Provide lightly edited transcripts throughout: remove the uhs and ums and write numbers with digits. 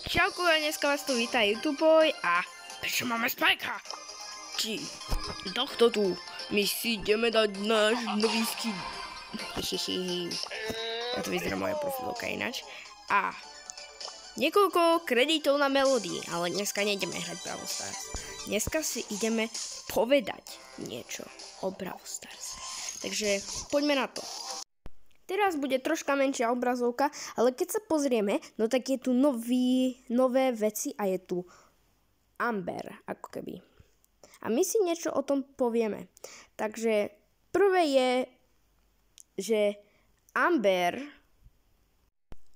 Čauko, a dneska vás tu víta YouTuboj a prečo máme Spajka? Či tohto tu, my si ideme dať náš nový skin. A to vyzerá moja profilka ináč. A niekoľko kreditov na melódii, ale dneska nejdeme hrať Brawl Stars. Dneska si ideme povedať niečo o Brawl Stars. Takže poďme na to. Teraz bude troška menšia obrazovka, ale keď sa pozrieme, no tak je tu nové veci a je tu Amber, ako keby. A my si niečo o tom povieme. Takže prvé je, že Amber,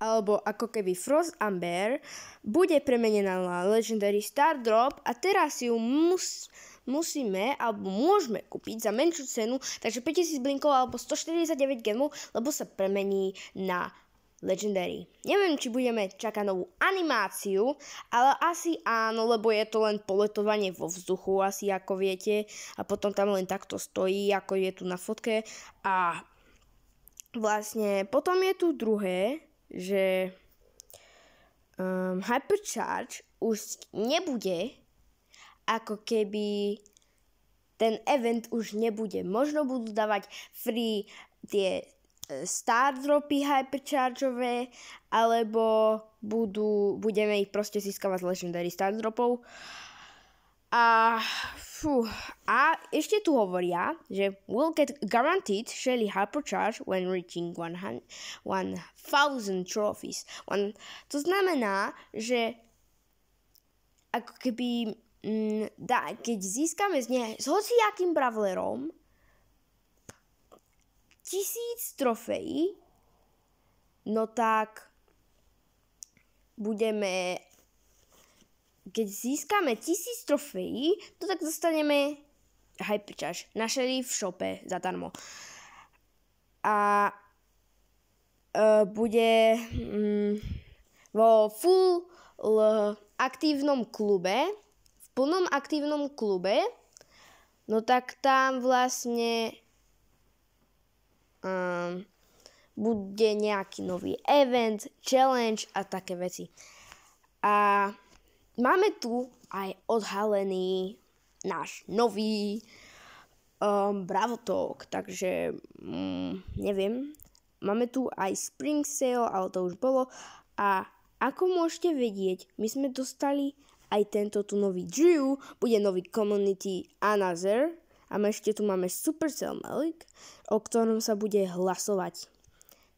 alebo ako keby Frost Amber, bude premenená na Legendary Star Drop a teraz ju musíme, alebo môžeme kúpiť za menšiu cenu, takže 5000 blinkov alebo 149 gemov, lebo sa premení na Legendary. Neviem, či budeme čakať novú animáciu, ale asi áno, lebo je to len poletovanie vo vzduchu, asi ako viete, a potom tam len takto stojí, ako je tu na fotke. A vlastne potom je tu druhé, že Hypercharge už nebude, ako keby ten event už nebude. Možno budú dávať free tie star dropy hyperchargeové, alebo budeme ich proste získavať z legendary star dropov. A ešte tu hovoria, že will get guaranteed Shelly hypercharge when reaching 1000 trophies. To znamená, že ako keby keď získame s hociakým brawlerom 1000 trofejí, no tak keď získame 1000 trofejí, no tak dostaneme hypercharge na Shelly v shope zadarmo. A bude vo full aktívnom klube, plnom aktívnom klube, no tak tam vlastne bude nejaký nový event, challenge a také veci. A máme tu aj odhalený náš nový Bravo Talk, takže neviem. Máme tu aj Spring Sale, ale to už bolo. A ako môžete vedieť, my sme dostali aj tento tu nový Drew, bude nový Community Another a ešte tu máme Supercell Milk, o ktorom sa bude hlasovať.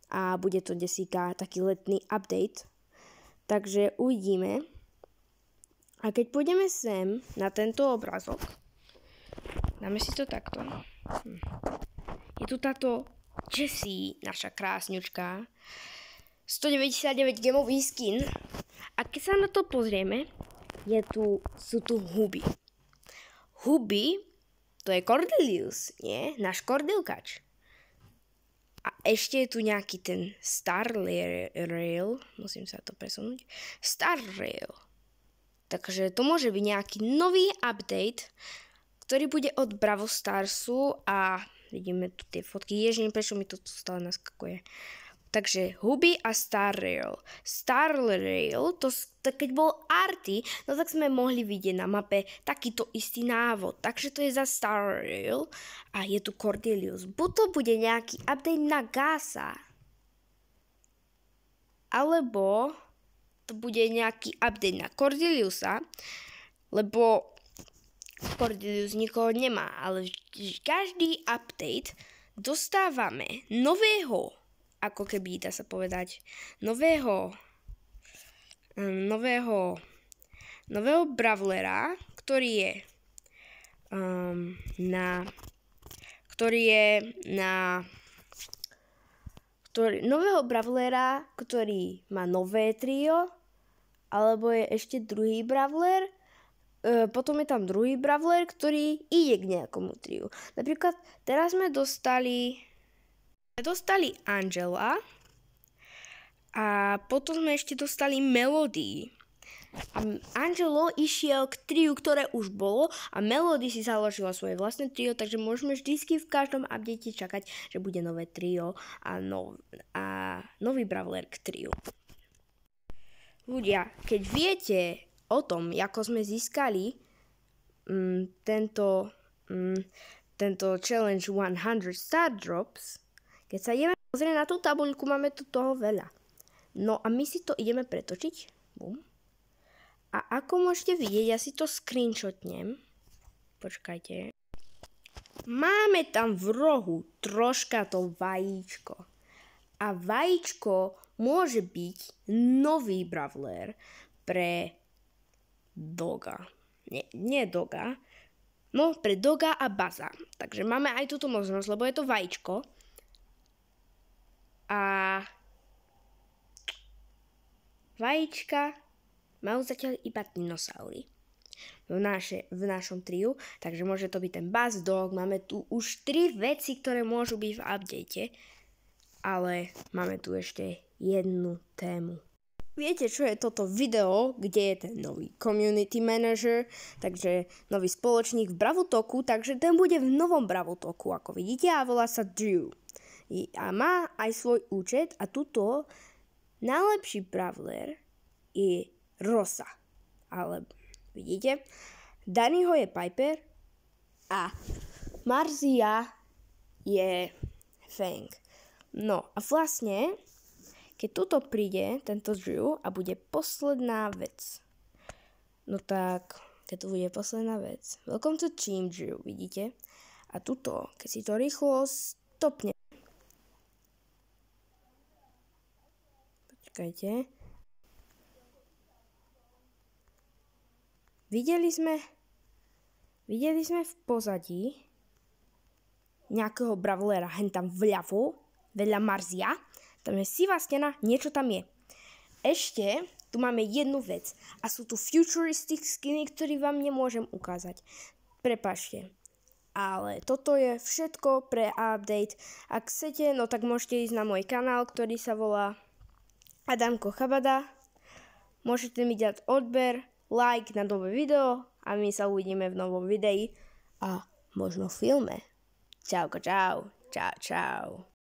A bude to desíka, taký letný update. Takže uvidíme. A keď pôjdeme sem na tento obrazok, dáme si to takto. Je tu táto Jessie, naša krásňučka. 199 gemový skin. A keď sa na to pozrieme, sú tu huby. Huby, to je Cordelius, nie? Náš Cordelkač. A ešte je tu nejaký ten Star Rail, musím sa to presunúť, Star Rail. Takže to môže byť nejaký nový update, ktorý bude od Bravo Starsu a vidíme tu tie fotky. Ježiš, prečo mi to tu stále naskakuje. Takže Huby a Star Rail. Star Rail, to keď bol Arty, no tak sme mohli vidieť na mape takýto istý návod. Takže to je za Star Rail a je tu Cordelius. Buď to bude nejaký update na Gasa, alebo to bude nejaký update na Cordeliusa, lebo Cordelius nikoho nemá, ale každý update dostávame nového, ako keby, dá sa povedať, nového brawlera, nového brawlera, ktorý má nové trio, alebo je ešte druhý brawler, potom je tam druhý brawler, ktorý ide k nejakomu triu. Napríklad teraz sme dostali Angela a potom sme ešte dostali Melody. A Angelo išiel k triu, ktoré už bolo a Melody si založila svoje vlastné trio, takže môžeme vždycky v každom update čakať, že bude nové trio a nový brawler k triu. Ľudia, keď viete o tom, ako sme získali tento challenge 100 star drops, keď sa ideme pozrieť na tú tabuľku, máme tu toho veľa. No a my si to ideme pretočiť. Bum. A ako môžete vidieť, ja si to screenshotnem. Počkajte. Máme tam v rohu troška to vajíčko. A vajíčko môže byť nový brawler pre Doga. Nie Doga. No, pre Doga a Baza. Takže máme aj túto možnosť, lebo je to vajíčko. A vajíčka majú zatiaľ iba dinosaury v našom triu, takže môže to byť ten Buzz Dog. Máme tu už 3 veci, ktoré môžu byť v update, ale máme tu ešte jednu tému. Viete, čo je toto video, kde je ten nový community manager, takže nový spoločník v Bravotoku, takže ten bude v novom Bravotoku, ako vidíte, a volá sa Drew. A má aj svoj účet a tuto najlepší brawler je Rosa. Ale vidíte, Dannyho je Piper a Marzia je Fang. No a vlastne, keď tuto príde tento Drew a bude posledná vec, no tak, keď tu bude posledná vec, welcome to Team Drew, vidíte? A tuto, keď si to rýchlo stopne, počkajte, videli sme v pozadí nejakého brawlera, hen tam vľavo, vedľa Marzia, tam je sivá stena, niečo tam je. Ešte tu máme jednu vec a sú tu futuristic skiny, ktoré vám nemôžem ukázať. Prepáčte. Ale toto je všetko pre update. Ak chcete, no tak môžete ísť na môj kanál, ktorý sa volá Adamko Chabada. Môžete mi dať odber, like na nové video a my sa uvidíme v novom videi a možno filme. Čauko, čau. Čau, čau.